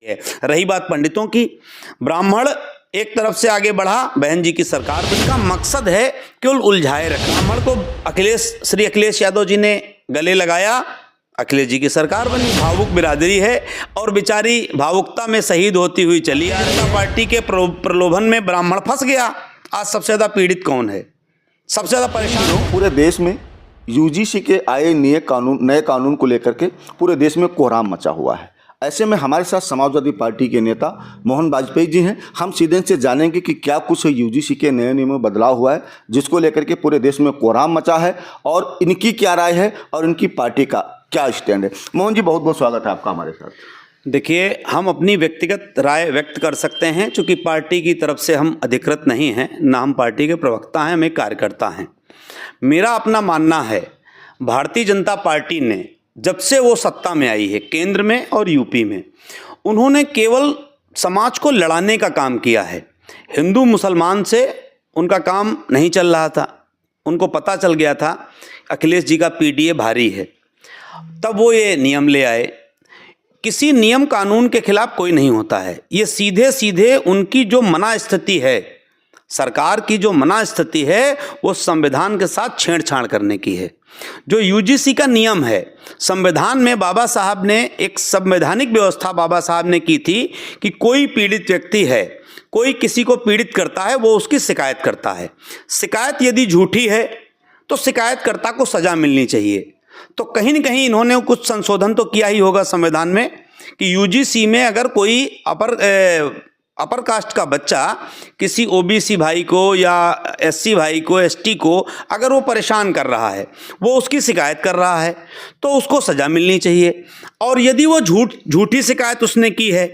है। रही बात पंडितों की, ब्राह्मण एक तरफ से आगे बढ़ा, बहन जी की सरकार, इसका मकसद है केवल उलझाए रखना। ब्राह्मण को श्री अखिलेश यादव जी ने गले लगाया, अखिलेश जी की सरकार बनी। भावुक बिरादरी है और बेचारी भावुकता में शहीद होती हुई चली आ रही। पार्टी के प्रलोभन में ब्राह्मण फंस गया। आज सबसे ज्यादा पीड़ित कौन है, सबसे ज्यादा परेशान हो? पूरे देश में यूजीसी के आए नए कानून को लेकर के पूरे देश में कोहराम मचा हुआ है। ऐसे में हमारे साथ समाजवादी पार्टी के नेता मोहन वाजपेयी जी हैं। हम सीधे से जानेंगे कि क्या कुछ यूजीसी के नए नियमों में बदलाव हुआ है जिसको लेकर के पूरे देश में कोहराम मचा है और इनकी क्या राय है और इनकी पार्टी का क्या स्टैंड है। मोहन जी, बहुत बहुत स्वागत है आपका हमारे साथ। देखिए, हम अपनी व्यक्तिगत राय व्यक्त कर सकते हैं, चूंकि पार्टी की तरफ से हम अधिकृत नहीं हैं, ना हम पार्टी के प्रवक्ता हैं, हम एक कार्यकर्ता हैं। मेरा अपना मानना है, भारतीय जनता पार्टी ने जब से वो सत्ता में आई है, केंद्र में और यूपी में, उन्होंने केवल समाज को लड़ाने का काम किया है। हिंदू मुसलमान से उनका काम नहीं चल रहा था। उनको पता चल गया था अखिलेश जी का पीडीए भारी है, तब वो ये नियम ले आए। किसी नियम कानून के खिलाफ कोई नहीं होता है, ये सीधे सीधे उनकी जो मना स्थिति है, सरकार की जो मना स्थिति है, वो संविधान के साथ छेड़छाड़ करने की है। जो यूजीसी का नियम है, संविधान में बाबा साहब ने एक संवैधानिक व्यवस्था बाबा साहब ने की थी कि कोई पीड़ित व्यक्ति है, कोई किसी को पीड़ित करता है, वो उसकी शिकायत करता है। शिकायत यदि झूठी है तो शिकायतकर्ता को सजा मिलनी चाहिए। तो कहीं न कहीं इन्होंने कुछ संशोधन तो किया ही होगा संविधान में कि यूजीसी में अगर कोई अपर कास्ट का बच्चा किसी ओबीसी भाई को या एससी भाई को, एसटी को अगर वो परेशान कर रहा है, वो उसकी शिकायत कर रहा है, तो उसको सज़ा मिलनी चाहिए। और यदि वो झूठी शिकायत उसने की है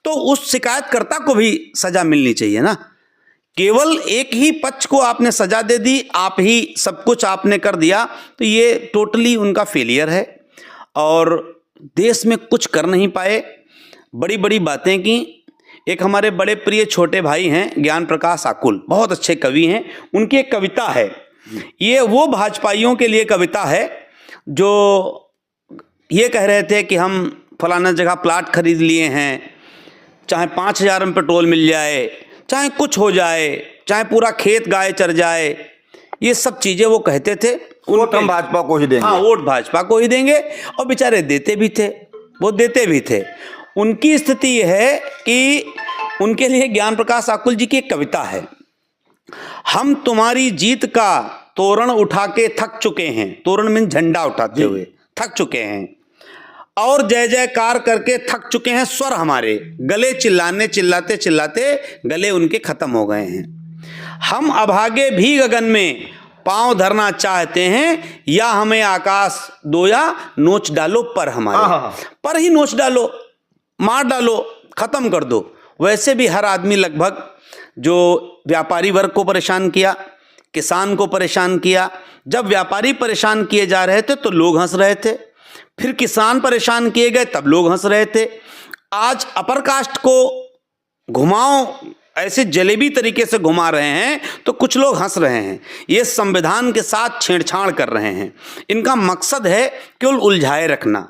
तो उस शिकायतकर्ता को भी सज़ा मिलनी चाहिए ना। केवल एक ही पक्ष को आपने सज़ा दे दी, आप ही सब कुछ आपने कर दिया, तो ये टोटली उनका फेलियर है और देश में कुछ कर नहीं पाए। बड़ी बड़ी बातें की। एक हमारे बड़े प्रिय छोटे भाई हैं ज्ञान प्रकाश आकुल, बहुत अच्छे कवि हैं, उनकी एक कविता है, ये वो भाजपाइयों के लिए कविता है जो ये कह रहे थे कि हम फलाना जगह प्लाट खरीद लिए हैं, चाहे 5,000 में पेट्रोल मिल जाए, चाहे कुछ हो जाए, चाहे पूरा खेत गाय चर जाए, ये सब चीज़ें वो कहते थे। वोट हम भाजपा को ही देंगे। हाँ, वोट भाजपा को ही देंगे, और बेचारे देते भी थे, वो देते भी थे। उनकी स्थिति यह है कि उनके लिए ज्ञान प्रकाश आकुल जी की एक कविता है, हम तुम्हारी जीत का तोरण उठा के थक चुके हैं, तोरण में झंडा उठाते हुए थक चुके हैं, और जय जयकार करके थक चुके हैं स्वर हमारे, गले चिल्लाते चिल्लाते गले उनके खत्म हो गए हैं। हम अभागे भी गगन में पांव धरना चाहते हैं, या हमें आकाश दो या नोच डालो पर हमारे, पर ही नोच डालो, मार डालो, खत्म कर दो। वैसे भी हर आदमी लगभग जो व्यापारी वर्ग को परेशान किया, किसान को परेशान किया। जब व्यापारी परेशान किए जा रहे थे तो लोग हंस रहे थे, फिर किसान परेशान किए गए तब लोग हंस रहे थे। आज अपर कास्ट को घुमाओ, ऐसे जलेबी तरीके से घुमा रहे हैं तो कुछ लोग हंस रहे हैं। ये संविधान के साथ छेड़छाड़ कर रहे हैं। इनका मकसद है केवल उलझाए रखना,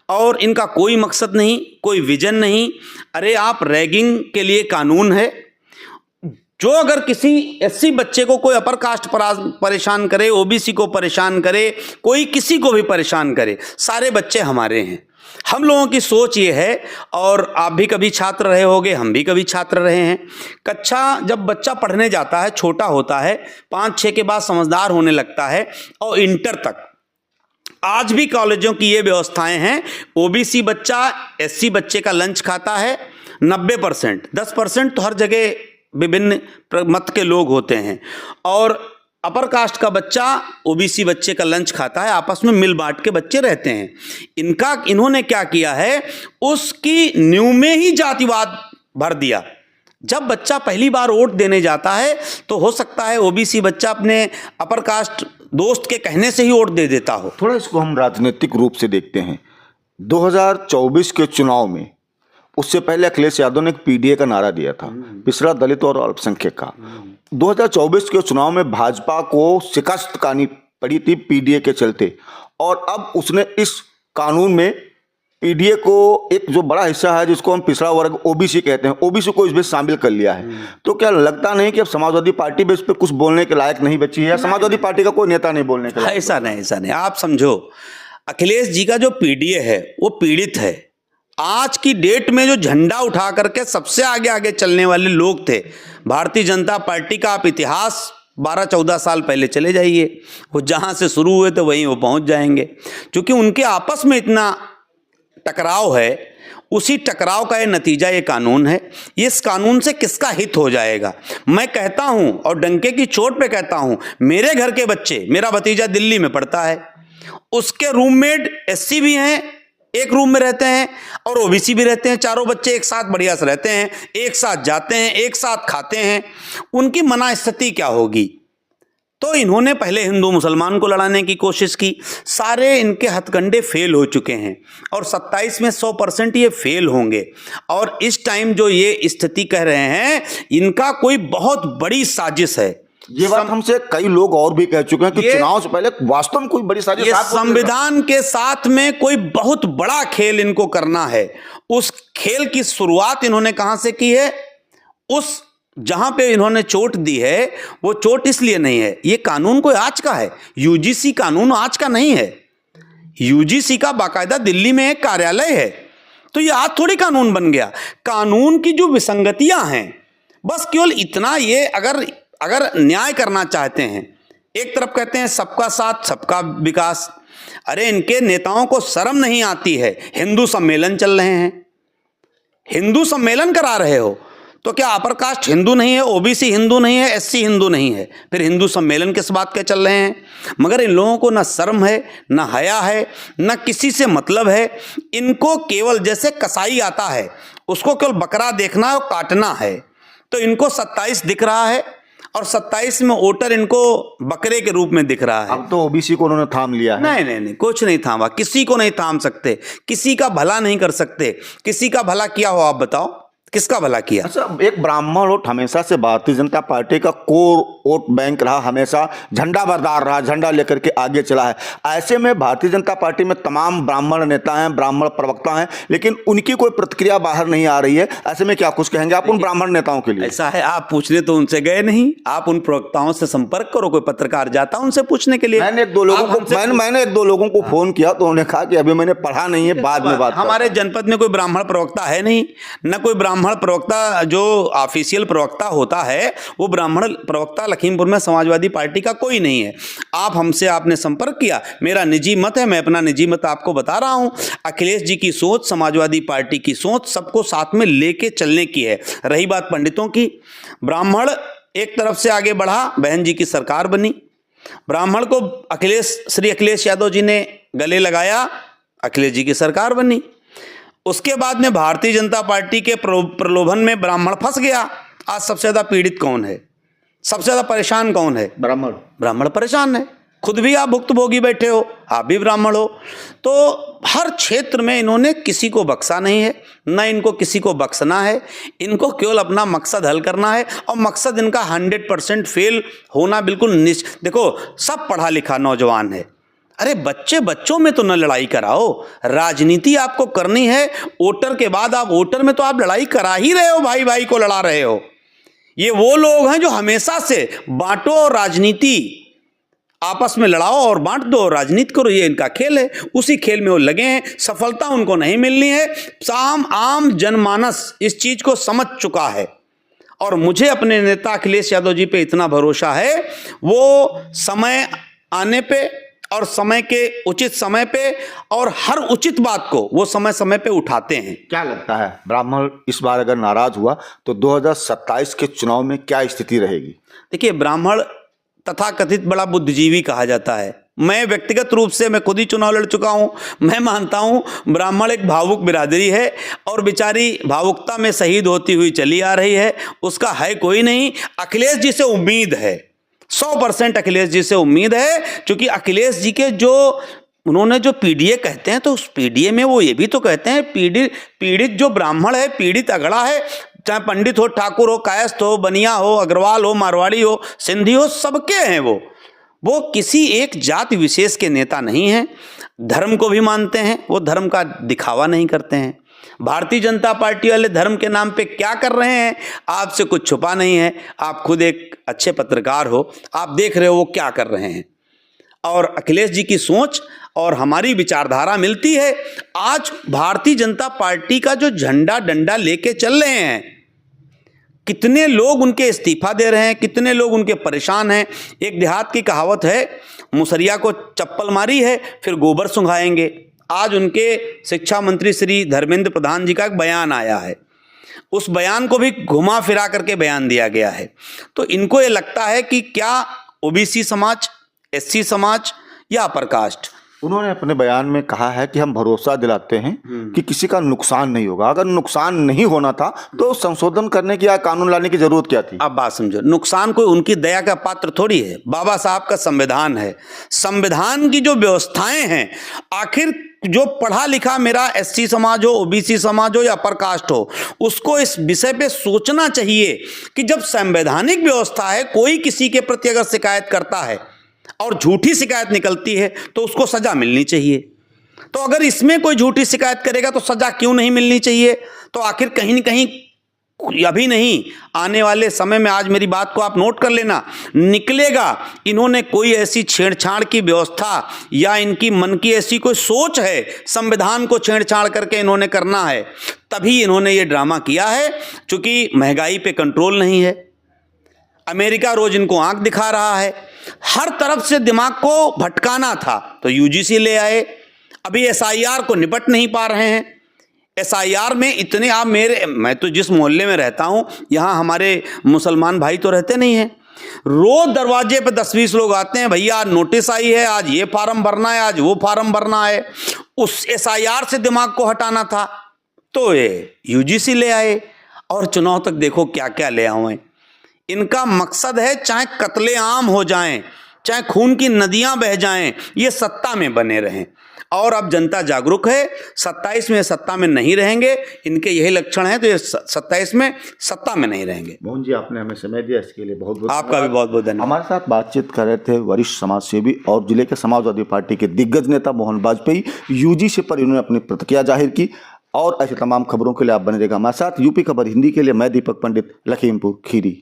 और इनका कोई मकसद नहीं, कोई विजन नहीं। अरे आप रैगिंग के लिए कानून है, जो अगर किसी एससी बच्चे को कोई अपर कास्ट परेशान करे, ओबीसी को परेशान करे, कोई किसी को भी परेशान करे, सारे बच्चे हमारे हैं। हम लोगों की सोच ये है, और आप भी कभी छात्र रहे होंगे, हम भी कभी छात्र रहे हैं। कक्षा जब बच्चा पढ़ने जाता है, छोटा होता है, 5-6 के बाद समझदार होने लगता है, और इंटर तक आज भी कॉलेजों की ये व्यवस्थाएं हैं। ओबीसी बच्चा एससी बच्चे का लंच खाता है 90%, 10% तो हर जगह विभिन्न मत के लोग होते हैं, और अपर कास्ट का बच्चा ओबीसी बच्चे का लंच खाता है, आपस में मिल बांट के बच्चे रहते हैं। इन्होंने क्या किया है, उसकी नींव में ही जातिवाद भर दिया। जब बच्चा पहली बार वोट देने जाता है तो हो सकता है ओबीसी बच्चा अपने अपर कास्ट दोस्त के कहने से ही वोट दे देता हो। थोड़ा इसको हम राजनीतिक रूप से देखते हैं। 2024 के चुनाव में, उससे पहले अखिलेश यादव ने एक पीडीए का नारा दिया था, पिछड़ा, दलित और अल्पसंख्यक का। 2024 के चुनाव में भाजपा को शिकस्त खानी पड़ी थी पीडीए के चलते, और अब उसने इस कानून में पीडीए को एक जो बड़ा हिस्सा है जिसको हम पिछड़ा वर्ग ओबीसी कहते हैं, ओबीसी को इसमें शामिल कर लिया है, तो क्या लगता नहीं कि अब समाजवादी पार्टी भी इस पर कुछ बोलने के लायक नहीं बची है? समाजवादी पार्टी का कोई नेता नहीं बोलने के लायक? ऐसा नहीं। आप समझो, अखिलेश जी का जो पीडीए है वो पीड़ित है। आज की डेट में जो झंडा उठा करके सबसे आगे आगे चलने वाले लोग थे भारतीय जनता पार्टी का, आप इतिहास 12-14 साल पहले चले जाइए, वो जहां से शुरू हुए थे वहीं वो पहुंच जाएंगे, क्योंकि उनके आपस में इतना टकराव है। उसी टकराव का ये नतीजा ये कानून है। इस कानून से किसका हित हो जाएगा? मैं कहता हूं और डंके की चोट पे कहता हूं, मेरे घर के बच्चे, मेरा भतीजा दिल्ली में पढ़ता है, उसके रूममेट एससी भी हैं, एक रूम में रहते हैं, और ओबीसी भी रहते हैं, चारों बच्चे एक साथ बढ़िया से रहते हैं, एक साथ जाते हैं, एक साथ खाते हैं। उनकी मनस्थिति क्या होगी? तो इन्होंने पहले हिंदू मुसलमान को लड़ाने की कोशिश की, सारे इनके हथकंडे फेल हो चुके हैं, और 27 में 100% ये फेल होंगे। और इस टाइम जो ये स्थिति कह रहे हैं, इनका कोई बहुत बड़ी साजिश है। ये बात हमसे कई लोग और भी कह चुके हैं कि चुनाव से पहले वास्तव में कोई बड़ी साजिश, ये संविधान के साथ में कोई बहुत बड़ा खेल इनको करना है। उस खेल की शुरुआत इन्होंने कहां से की है? उस जहां पे इन्होंने चोट दी है, वो चोट इसलिए नहीं है, ये कानून कोई आज का है, यूजीसी कानून आज का नहीं है। यूजीसी का बाकायदा दिल्ली में एक कार्यालय है, तो ये आज थोड़ी कानून बन गया। कानून की जो विसंगतियां हैं, बस केवल इतना, ये अगर न्याय करना चाहते हैं, एक तरफ कहते हैं सबका साथ सबका विकास, अरे इनके नेताओं को शर्म नहीं आती है? हिंदू सम्मेलन चल रहे हैं, हिंदू सम्मेलन करा रहे हो, तो क्या अपर कास्ट हिंदू नहीं है, ओबीसी हिंदू नहीं है, एससी हिंदू नहीं है, फिर हिंदू सम्मेलन किस बात के चल रहे हैं? मगर इन लोगों को ना शर्म है, ना हया है, ना किसी से मतलब है। इनको केवल जैसे कसाई आता है, उसको केवल बकरा देखना है और काटना है। तो इनको 27 दिख रहा है, और 27 में वोटर इनको बकरे के रूप में दिख रहा है। अब तो ओबीसी को उन्होंने थाम लिया है। नहीं, कुछ नहीं थामा, किसी को नहीं थाम सकते, किसी का भला नहीं कर सकते। किसी का भला किया हो आप बताओ, किसका भला किया? अच्छा, एक ब्राह्मण वोट हमेशा से भारतीय जनता पार्टी का कोर वोट बैंक रहा, हमेशा झंडा बरदार रहा, झंडा लेकर के आगे चला है। ऐसे में भारतीय जनता पार्टी में तमाम ब्राह्मण नेता हैं, ब्राह्मण प्रवक्ता हैं, लेकिन उनकी कोई प्रतिक्रिया बाहर नहीं आ रही है। ऐसे में क्या कुछ कहेंगे आप उन ब्राह्मण नेताओं के लिए? ऐसा है, आप पूछने तो उनसे गए नहीं, आप उन प्रवक्ताओं से संपर्क करो, कोई पत्रकार जाता उनसे पूछने के लिए। मैंने एक दो लोगों को फोन किया, तो उन्होंने कहा कि अभी मैंने पढ़ा नहीं है, बाद में बात। हमारे जनपद में कोई ब्राह्मण प्रवक्ता है नहीं, न कोई ब्राह्मण प्रवक्ता, जो ऑफिशियल प्रवक्ता होता है वो ब्राह्मण प्रवक्ता लखीमपुर में समाजवादी पार्टी का कोई नहीं है। आपने संपर्क किया, मेरा निजी मत है, मैं अपना निजी मत आपको बता रहा हूं। अखिलेश जी की सोच, समाजवादी पार्टी की सोच सबको साथ में लेके चलने की है। रही बात पंडितों की, ब्राह्मण एक तरफ से आगे बढ़ा, बहन जी की सरकार बनी, ब्राह्मण को श्री अखिलेश यादव जी ने गले लगाया, अखिलेश जी की सरकार बनी। उसके बाद में भारतीय जनता पार्टी के प्रलोभन में ब्राह्मण फंस गया। आज सबसे ज्यादा पीड़ित कौन है? सबसे ज्यादा परेशान कौन है? ब्राह्मण परेशान है। खुद भी आप भुक्तभोगी बैठे हो, आप भी ब्राह्मण हो। तो हर क्षेत्र में इन्होंने किसी को बख्शा नहीं है, ना इनको किसी को बख्शना है। इनको केवल अपना मकसद हल करना है, और मकसद इनका 100% फेल होना बिल्कुल देखो, सब पढ़ा लिखा नौजवान है, अरे बच्चों में तो न लड़ाई कराओ। राजनीति आपको करनी है, वोटर के बाद आप वोटर में तो आप लड़ाई करा ही रहे हो, भाई को लड़ा रहे हो। ये वो लोग हैं जो हमेशा से बांटो और राजनीति, आपस में लड़ाओ और बांट दो, राजनीति करो, ये इनका खेल है। उसी खेल में वो लगे हैं, सफलता उनको नहीं मिलनी है। आम जनमानस इस चीज को समझ चुका है, और मुझे अपने नेता अखिलेश यादव जी पे इतना भरोसा है, वो समय आने पे और समय के उचित समय पे और हर उचित बात को वो समय पे उठाते हैं। क्या लगता है, ब्राह्मण इस बार अगर नाराज हुआ तो 2027 के चुनाव में क्या स्थिति रहेगी? देखिए, ब्राह्मण तथाकथित बड़ा बुद्धिजीवी कहा जाता है। मैं व्यक्तिगत रूप से, मैं खुद ही चुनाव लड़ चुका हूं, मैं मानता हूं ब्राह्मण एक भावुक बिरादरी है, और बेचारी भावुकता में शहीद होती हुई चली आ रही है। उसका है कोई नहीं। अखिलेश जी से उम्मीद है, 100% अखिलेश जी से उम्मीद है, क्योंकि अखिलेश जी के जो उन्होंने जो पीडीए कहते हैं, तो उस पीडीए में वो ये भी तो कहते हैं, पीड़ित जो ब्राह्मण है, पीड़ित अगड़ा है, चाहे पंडित हो, ठाकुर हो, कायस्थ हो, बनिया हो, अग्रवाल हो, मारवाड़ी हो, सिंधी हो, सबके हैं वो। वो किसी एक जाति विशेष के नेता नहीं हैं, धर्म को भी मानते हैं, वो धर्म का दिखावा नहीं करते हैं। भारतीय जनता पार्टी वाले धर्म के नाम पे क्या कर रहे हैं, आपसे कुछ छुपा नहीं है। आप खुद एक अच्छे पत्रकार हो, आप देख रहे हो वो क्या कर रहे हैं। और अखिलेश जी की सोच और हमारी विचारधारा मिलती है। आज भारतीय जनता पार्टी का जो झंडा डंडा लेके चल रहे हैं, कितने लोग उनके इस्तीफा दे रहे हैं, कितने लोग उनके परेशान हैं। एक देहात की कहावत है, मुसरिया को चप्पल मारी है फिर गोबर सुंघाएंगे। आज उनके शिक्षा मंत्री श्री धर्मेंद्र प्रधान जी का एक बयान आया है, उस बयान को भी घुमा फिरा करके बयान दिया गया है। तो इनको ये लगता है कि क्या ओबीसी समाज, एससी समाज या अपर कास्ट। उन्होंने अपने बयान में कहा है कि हम भरोसा दिलाते हैं कि किसी का नुकसान नहीं होगा। अगर नुकसान नहीं होना था तो संशोधन करने की या कानून लाने की जरूरत क्या थी? अब बात समझो, नुकसान कोई उनकी दया का पात्र थोड़ी है। बाबा साहब का संविधान है, संविधान की जो व्यवस्थाएं हैं, आखिर जो पढ़ा लिखा मेरा एससी समाज हो, ओबीसी समाज हो या अपर कास्ट हो, उसको इस विषय पे सोचना चाहिए कि जब संवैधानिक व्यवस्था है, कोई किसी के प्रति अगर शिकायत करता है और झूठी शिकायत निकलती है तो उसको सजा मिलनी चाहिए। तो अगर इसमें कोई झूठी शिकायत करेगा तो सजा क्यों नहीं मिलनी चाहिए? तो आखिर कहीं न कहीं, अभी नहीं, आने वाले समय में, आज मेरी बात को आप नोट कर लेना, निकलेगा इन्होंने कोई ऐसी छेड़छाड़ की व्यवस्था या इनकी मन की ऐसी कोई सोच है, संविधान को छेड़छाड़ करके इन्होंने करना है, तभी इन्होंने ये ड्रामा किया है। चूंकि महंगाई पे कंट्रोल नहीं है, अमेरिका रोज इनको आंख दिखा रहा है, हर तरफ से दिमाग को भटकाना था तो यूजीसी ले आए। अभी एसआईआर को निपट नहीं पा रहे हैं। एसआईआर में इतने, आप मैं तो जिस मोहल्ले में रहता हूं, यहां हमारे मुसलमान भाई तो रहते नहीं हैं, रोज दरवाजे पे 10-20 लोग आते हैं, भैया आज नोटिस आई है, आज ये फार्म भरना है, आज वो फार्म भरना है। उस एसआईआर से दिमाग को हटाना था तो ये यूजीसी ले आए, और चुनाव तक देखो क्या क्या ले आए। इनका मकसद है चाहे कत्लेआम हो जाएं, चाहे खून की नदियां बह जाएं, ये सत्ता में बने रहें। और अब जनता जागरूक है, 27 में सत्ता में नहीं रहेंगे, इनके यही लक्षण हैं, तो ये 27 में सत्ता में नहीं रहेंगे। मोहन जी, आपने हमें समय दिया, इसके लिए बहुत बहुत आपका भी बहुत बहुत धन्यवाद। हमारे साथ बातचीत कर रहे थे वरिष्ठ समाज सेवी और जिले के समाजवादी पार्टी के दिग्गज नेता मोहन वाजपेयी। यूजीसी पर इन्होंने अपनी प्रतिक्रिया जाहिर की। और ऐसी तमाम खबरों के लिए आप बने रहेगा हमारे साथ। यूपी खबर हिंदी के लिए मैं दीपक पंडित, लखीमपुर खीरी।